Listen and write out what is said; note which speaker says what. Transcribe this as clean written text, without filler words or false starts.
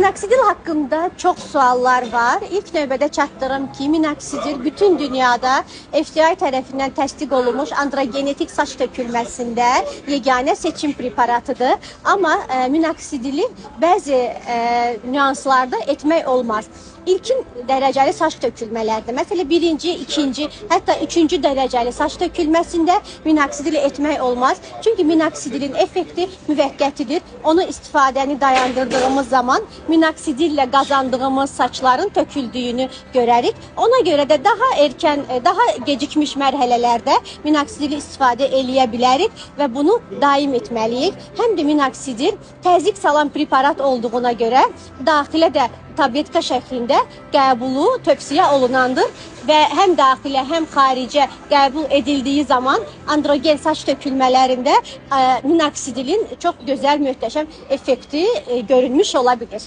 Speaker 1: Minoksidil hakkında çox suallar var. İlk növbədə çatdırım ki, minoksidil bütün dünyada FDA tərəfindən təsdiq olunmuş androgenetik saç tökülməsində yeganə seçim preparatıdır. Amma minoksidili bəzi nüanslarda etmək olmaz. İlkin dərəcəli saç tökülmələrdə, məsələn, birinci, ikinci, hətta üçüncü dərəcəli saç tökülməsində minoksidili etmək olmaz. Çünki minoksidilin effekti müvəqqətidir. Onu istifadəni dayandırdığımız zaman minoksidillə qazandığımız saçların töküldüyünü görərik. Ona görə də daha erkən, daha gecikmiş mərhələlərdə minoksidili istifadə eləyə bilərik və bunu daim etməliyik. Həm də minoksidil təzyiq salan preparat olduğuna görə daxilə də tabletka şəklində qəbulu tövsiyə olunandır və həm daxilə, həm xaricə qəbul edildiyi zaman androgen saç tökülmələrində minoksidilin çox gözəl, möhtəşəm effekti görünmüş ola bilir.